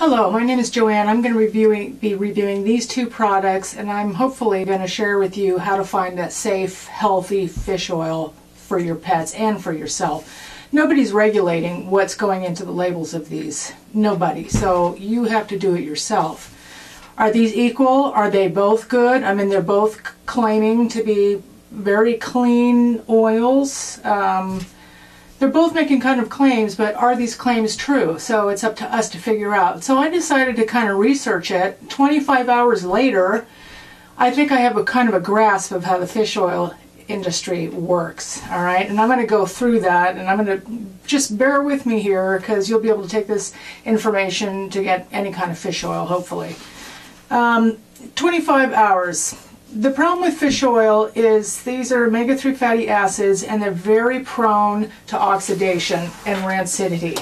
Hello, my name is Joanne. I'm going to be reviewing these two products, and I'm hopefully going to share with you how to find that safe, healthy fish oil for your pets and for yourself. Nobody's regulating what's going into the labels of these. Nobody. So you have to do it yourself. Are these equal? Are they both good? I mean, they're both claiming to be very clean oils. They're both making kind of claims, but are these claims true? So it's up to us to figure out. So I decided to kind of research it. 25 hours later, I think I have a kind of a grasp of how the fish oil industry works. All right, and I'm going to go through that, and I'm going to just bear with me here because you'll be able to take this information to get any kind of fish oil, hopefully. 25 hours. The problem with fish oil is these are omega-3 fatty acids, and they're very prone to oxidation and rancidity.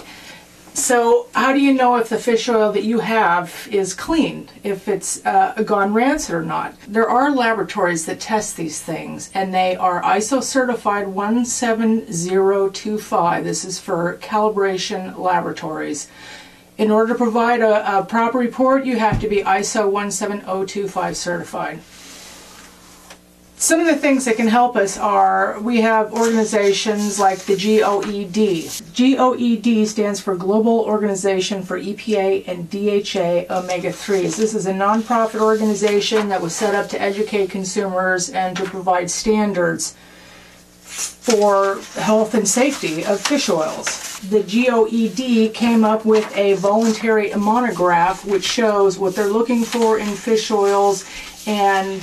So how do you know if the fish oil that you have is clean, if it's gone rancid or not? There are laboratories that test these things, and they are ISO certified 17025. This is for calibration laboratories. In order to provide a proper report, you have to be ISO 17025 certified. Some of the things that can help us are, we have organizations like the GOED. GOED stands for Global Organization for EPA and DHA Omega-3s. This is a nonprofit organization that was set up to educate consumers and to provide standards for health and safety of fish oils. The GOED came up with a voluntary monograph which shows what they're looking for in fish oils, and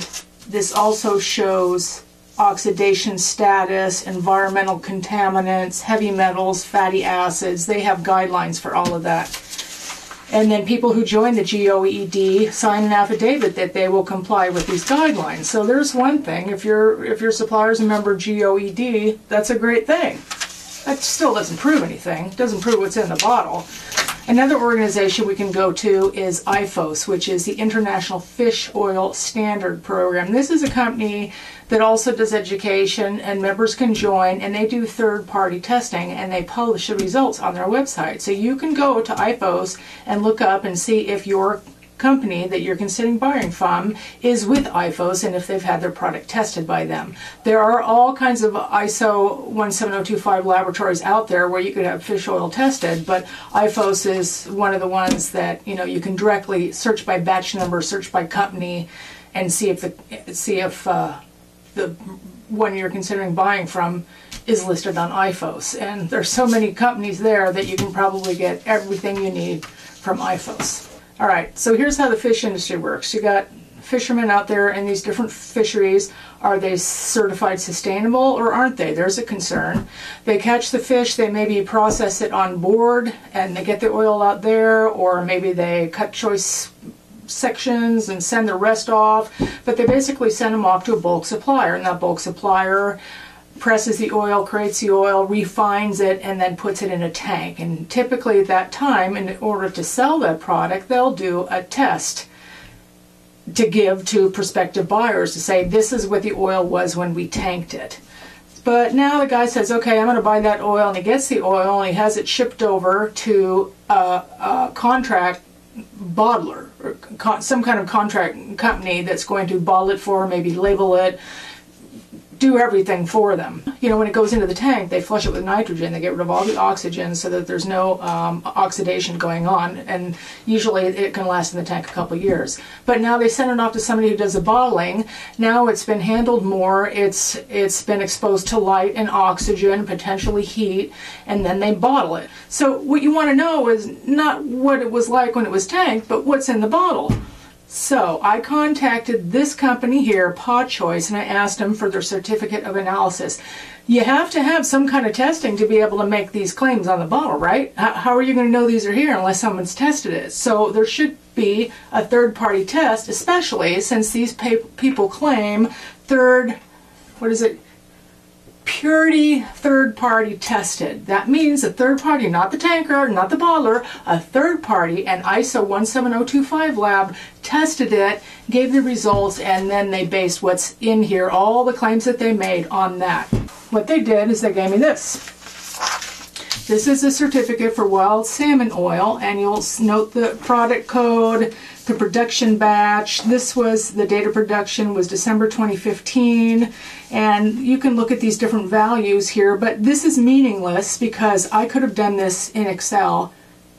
this also shows oxidation status, environmental contaminants, heavy metals, fatty acids. They have guidelines for all of that. And then people who join the GOED sign an affidavit that they will comply with these guidelines. So there's one thing. If your supplier's a member of GOED, that's a great thing. That still doesn't prove anything. It doesn't prove what's in the bottle. Another organization we can go to is IFOS, which is the International Fish Oil Standard Program. This is a company that also does education, and members can join, and they do third-party testing, and they publish the results on their website. So you can go to IFOS and look up and see if your company that you're considering buying from is with IFOS and if they've had their product tested by them. There are all kinds of ISO 17025 laboratories out there where you could have fish oil tested, but IFOS is one of the ones that you can directly search by batch number, search by company, and see if the one you're considering buying from is listed on IFOS. And there's so many companies there that you can probably get everything you need from IFOS. All right, so here's how the fish industry works. You got fishermen out there in these different fisheries. Are they certified sustainable or aren't they? There's a concern. They catch the fish, they maybe process it on board and they get the oil out there, or maybe they cut choice sections and send the rest off, but they basically send them off to a bulk supplier, and that bulk supplier presses the oil, creates the oil, refines it, and then puts it in a tank. And typically at that time, in order to sell that product, they'll do a test to give to prospective buyers to say, this is what the oil was when we tanked it. But now the guy says, okay, I'm going to buy that oil, and he gets the oil and he has it shipped over to a contract bottler, or some kind of contract company that's going to bottle it for, maybe label it, do everything for them. When it goes into the tank, they flush it with nitrogen. They get rid of all the oxygen so that there's no oxidation going on, and usually it can last in the tank a couple years. But now they send it off to somebody who does the bottling. Now it's been handled more, it's been exposed to light and oxygen, potentially heat, and then they bottle it. So what you want to know is not what it was like when it was tanked, but what's in the bottle. So I contacted this company here, PodChoice, and I asked them for their certificate of analysis. You have to have some kind of testing to be able to make these claims on the bottle, right? How are you going to know these are here unless someone's tested it? So there should be a third-party test, especially since these people claim purity third-party tested. That means a third party, not the tanker, not the bottler, a third party, an ISO 17025 lab tested it, gave the results, and then they based what's in here, all the claims that they made, on that. What they did is they gave me this. This is a certificate for wild salmon oil, and you'll note the product code, the production batch. This was, the date of production was December 2015, and you can look at these different values here, but this is meaningless because I could have done this in Excel.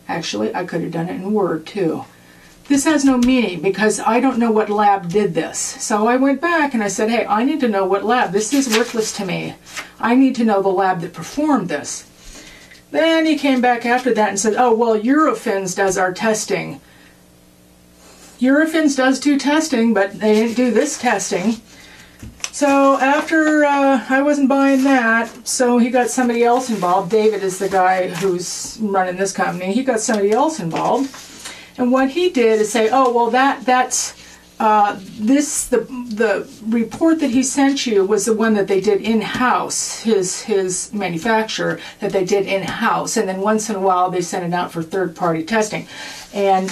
Actually, I could have done it in Word too. This has no meaning because I don't know what lab did this. So I went back and I said, hey, I need to know what lab. This is worthless to me. I need to know the lab that performed this. Then he came back after that and said, oh, well, Eurofins does our testing. Eurofins does do testing, but they didn't do this testing. So after I wasn't buying that, so he got somebody else involved. David is the guy who's running this company. He got somebody else involved. And what he did is say, oh, well, the report that he sent you was the one that they did in-house, his manufacturer, that they did in-house. And then once in a while, they sent it out for third-party testing. And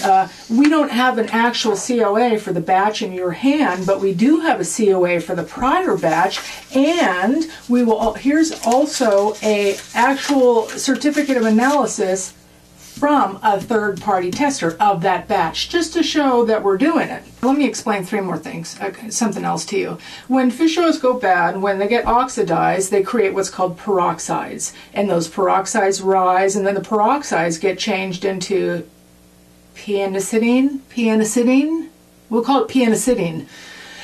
we don't have an actual COA for the batch in your hand, but we do have a COA for the prior batch. And we will. Here's also a actual certificate of analysis from a third-party tester of that batch, just to show that we're doing it. Let me explain three more things, something else to you. When fish oils go bad, when they get oxidized, they create what's called peroxides. And those peroxides rise, and then the peroxides get changed into pianicidine? We'll call it pianicidine.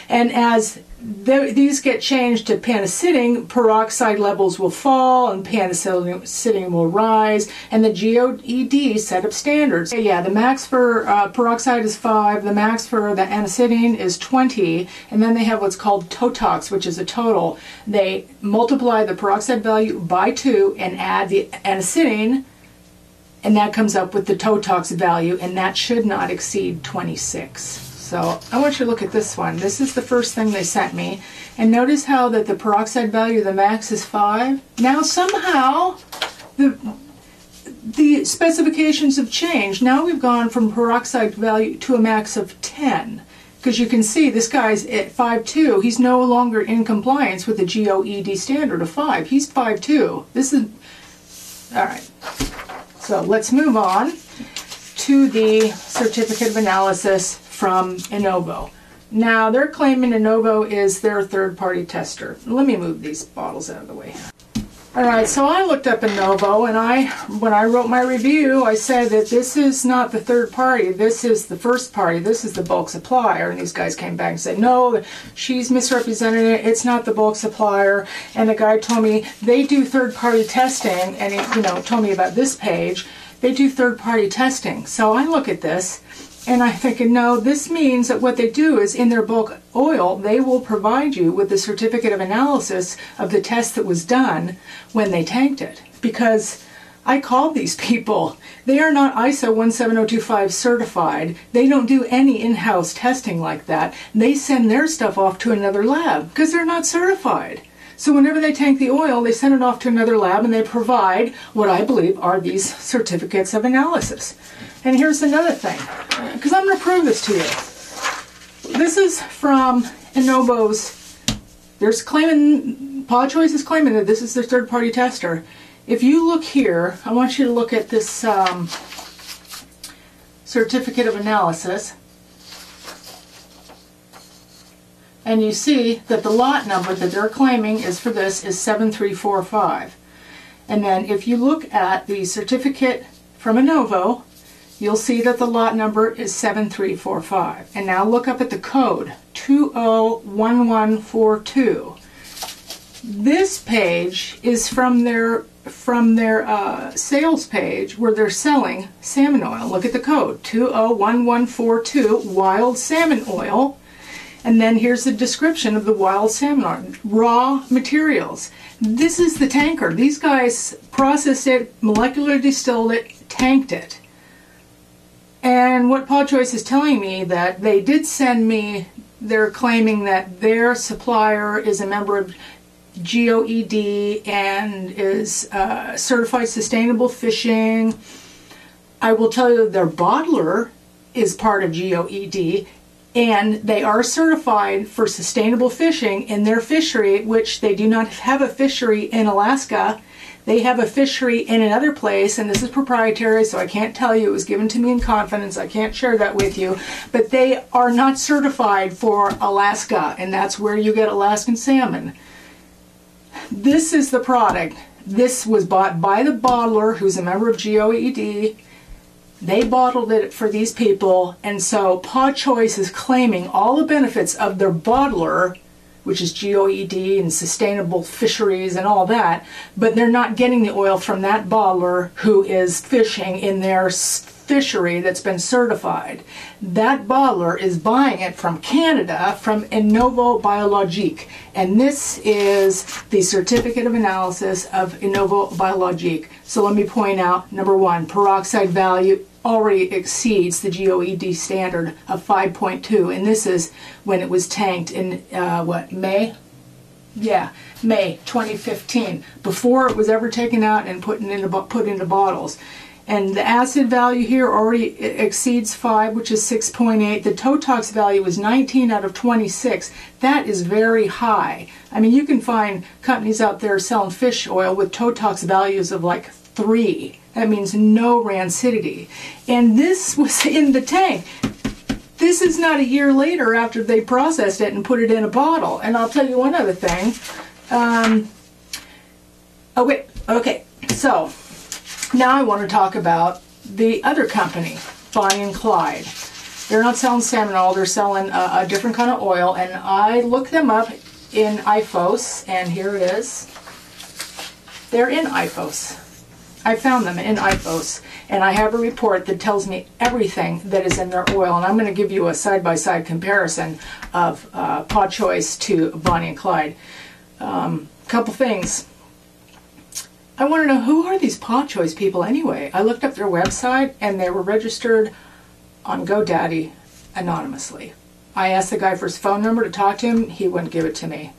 And as these get changed to pianicidine, peroxide levels will fall and pianicidine will rise, and the GOED set up standards. Yeah, the max for peroxide is 5, the max for the anicidine is 20, and then they have what's called TOTOX, which is a total. They multiply the peroxide value by 2 and add the anicidine, and that comes up with the TOTOX value, and that should not exceed 26. So I want you to look at this one. This is the first thing they sent me. And notice how that the peroxide value, the max is 5. Now somehow the specifications have changed. Now we've gone from peroxide value to a max of 10. Because you can see this guy's at 5.2. He's no longer in compliance with the GOED standard of 5. He's 5.2. This is, all right. So let's move on to the certificate of analysis from Innovo. Now they're claiming Innovo is their third-party tester. Let me move these bottles out of the way. Alright, so I looked up Innovo, and when I wrote my review, I said that this is not the third party, this is the first party, this is the bulk supplier. And these guys came back and said, no, she's misrepresenting it, it's not the bulk supplier. And the guy told me they do third-party testing, and he told me about this page. They do third-party testing. So I look at this, and I'm thinking, no, this means that what they do is in their bulk oil, they will provide you with the certificate of analysis of the test that was done when they tanked it. Because I called these people. They are not ISO 17025 certified. They don't do any in-house testing like that. They send their stuff off to another lab because they're not certified. So whenever they tank the oil, they send it off to another lab and they provide what I believe are these certificates of analysis. And here's another thing, because I'm going to prove this to you. This is from Innovo's, there's claiming, PodChoice is claiming that this is their third-party tester. If you look here, I want you to look at this certificate of analysis. And you see that the lot number that they're claiming is for this is 7345. And then if you look at the certificate from Innovo, you'll see that the lot number is 7345. And now look up at the code, 201142. This page is from their sales page where they're selling salmon oil. Look at the code, 201142, wild salmon oil. And then here's the description of the wild salmon oil, raw materials. This is the tanker. These guys processed it, molecular distilled it, tanked it. And what PodChoice is telling me that they did send me, they're claiming that their supplier is a member of GOED and is certified sustainable fishing. I will tell you their bottler is part of GOED, and they are certified for sustainable fishing in their fishery, which they do not have a fishery in Alaska. They have a fishery in another place, and this is proprietary, so I can't tell you. It was given to me in confidence. I can't share that with you. But they are not certified for Alaska, and that's where you get Alaskan salmon. This is the product. This was bought by the bottler, who's a member of GOED. They bottled it for these people, and so Pod Choice is claiming all the benefits of their bottler, which is GOED and sustainable fisheries and all that, but they're not getting the oil from that bottler who is fishing in their fishery that's been certified. That bottler is buying it from Canada, from Innovo Biologique, and this is the certificate of analysis of Innovo Biologique. So let me point out, number one, peroxide value already exceeds the GOED standard of 5.2, and this is when it was tanked in May? Yeah, May 2015, before it was ever taken out and put into bottles. And the acid value here already exceeds 5, which is 6.8. The Totox value is 19 out of 26. That is very high. I mean, you can find companies out there selling fish oil with Totox values of like 3. That means no rancidity. And this was in the tank. This is not a year later after they processed it and put it in a bottle. And I'll tell you one other thing. So now I want to talk about the other company, Bonnie and Clyde. They're not selling salmon oil, they're selling a different kind of oil, and I looked them up in IFOS, and here it is. They're in IFOS. I found them in IFOS, and I have a report that tells me everything that is in their oil, and I'm going to give you a side-by-side comparison of Pod Choice to Bonnie and Clyde. Couple things. I want to know, who are these Pod Choice people anyway? I looked up their website, and they were registered on GoDaddy anonymously. I asked the guy for his phone number to talk to him. He wouldn't give it to me.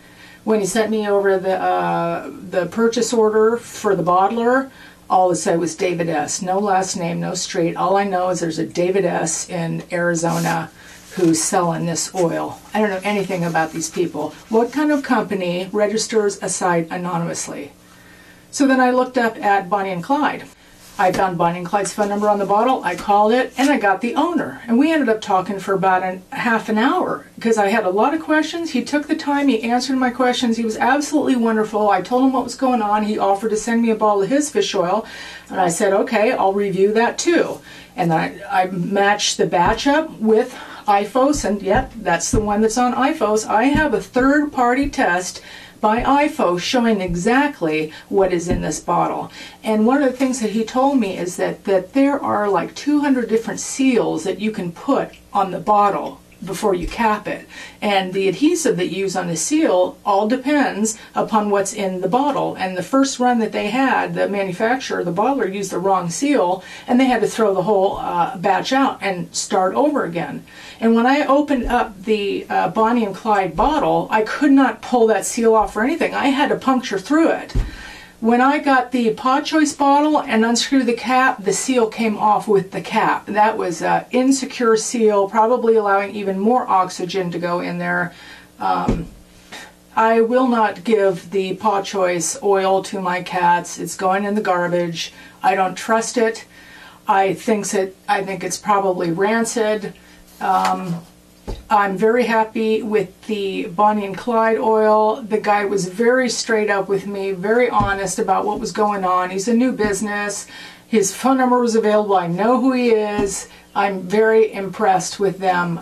When he sent me over the purchase order for the bottler, all it said was David S. No last name, no street. All I know is there's a David S. in Arizona who's selling this oil. I don't know anything about these people. What kind of company registers a site anonymously? So then I looked up at Bonnie and Clyde. I found Bonnie and Clyde's phone number on the bottle. I called it, and I got the owner. And we ended up talking for about half an hour because I had a lot of questions. He took the time. He answered my questions. He was absolutely wonderful. I told him what was going on. He offered to send me a bottle of his fish oil. And I said, okay, I'll review that too. And I matched the batch up with IFOS, and yep, that's the one that's on IFOS. I have a third-party test by IFOS showing exactly what is in this bottle. And one of the things that he told me is that there are like 200 different seals that you can put on the bottle before you cap it. And the adhesive that you use on the seal all depends upon what's in the bottle. And the first run that they had, the manufacturer, the bottler, used the wrong seal, and they had to throw the whole batch out and start over again. And when I opened up the Bonnie and Clyde bottle, I could not pull that seal off or anything. I had to puncture through it. When I got the Pod Choice bottle and unscrewed the cap, the seal came off with the cap. That was an insecure seal, probably allowing even more oxygen to go in there. I will not give the Pod Choice oil to my cats. It's going in the garbage. I don't trust it. I think it's probably rancid. I'm very happy with the Bonnie and Clyde oil. The guy was very straight up with me, very honest about what was going on. He's a new business. His phone number was available. I know who he is. I'm very impressed with them.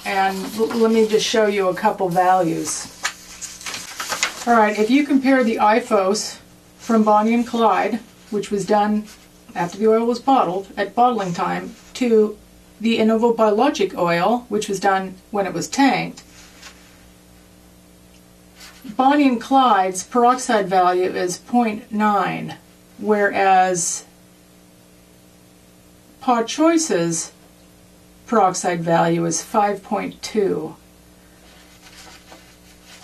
And let me just show you a couple values. All right, if you compare the IFOS from Bonnie and Clyde, which was done after the oil was bottled at bottling time, to the Innovo Biologique oil, which was done when it was tanked, Bonnie and Clyde's peroxide value is 0.9, whereas Pod Choice's peroxide value is 5.2.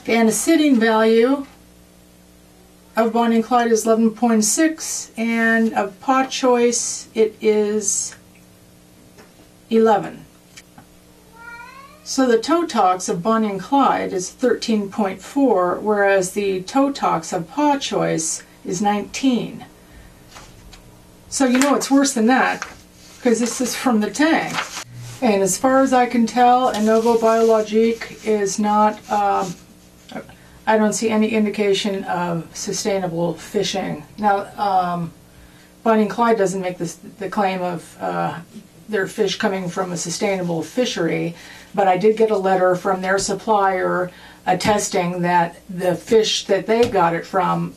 The anisitine value of Bonnie and Clyde is 11.6, and of Pod Choice it is 11. So the Totox of Bonnie and Clyde is 13.4, whereas the Totox of Pod Choice is 19. So you know it's worse than that, because this is from the tank. And as far as I can tell, Inovo Biologique is not, I don't see any indication of sustainable fishing. Now, Bonnie and Clyde doesn't make the claim of their fish coming from a sustainable fishery, but I did get a letter from their supplier attesting that the fish that they got it from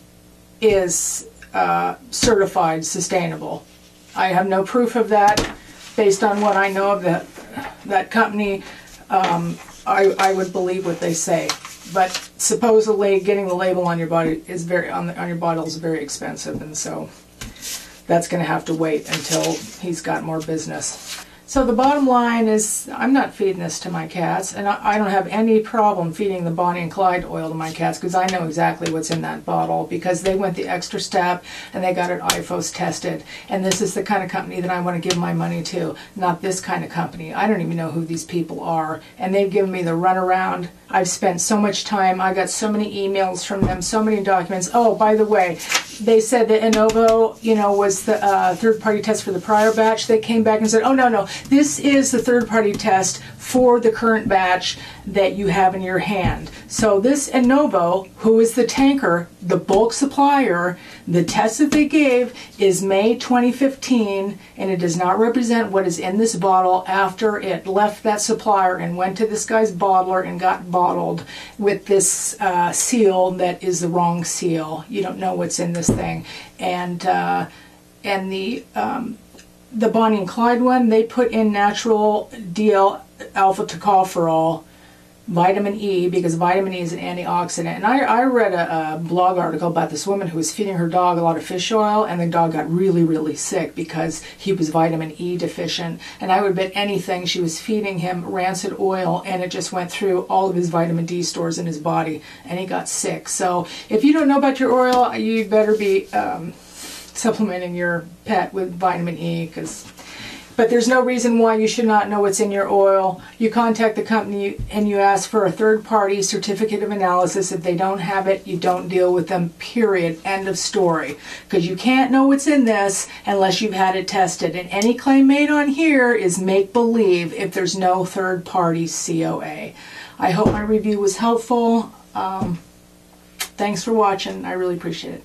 is certified sustainable. I have no proof of that. Based on what I know of that company, I would believe what they say. But supposedly getting the label on your body is on your bottle is very expensive, and so that's going to have to wait until he's got more business. So the bottom line is, I'm not feeding this to my cats, and I don't have any problem feeding the Bonnie and Clyde oil to my cats, because I know exactly what's in that bottle, because they went the extra step and they got it IFOS tested. And this is the kind of company that I want to give my money to, not this kind of company. I don't even know who these people are, and they've given me the runaround. I've spent so much time. I got so many emails from them, so many documents. Oh, by the way, they said that Inovo, was the third-party test for the prior batch. They came back and said, oh, no, this is the third-party test for the current batch that you have in your hand. So this Inovo, who is the tanker, the bulk supplier, the test that they gave is May 2015, and it does not represent what is in this bottle after it left that supplier and went to this guy's bottler and got bottled with this seal that is the wrong seal. You don't know what's in this thing. And the Bonnie and Clyde one, they put in natural D-alpha tocopherol, vitamin E, because vitamin E is an antioxidant. And I read a blog article about this woman who was feeding her dog a lot of fish oil, and the dog got really, really sick because he was vitamin E deficient. And I would bet anything she was feeding him rancid oil, and it just went through all of his vitamin D stores in his body, and he got sick. So if you don't know about your oil, you better be supplementing your pet with vitamin E, but there's no reason why you should not know what's in your oil. You contact the company and you ask for a third-party certificate of analysis. If they don't have it, you don't deal with them, period. End of story. Because you can't know what's in this unless you've had it tested. And any claim made on here is make-believe if there's no third-party COA. I hope my review was helpful. Thanks for watching. I really appreciate it.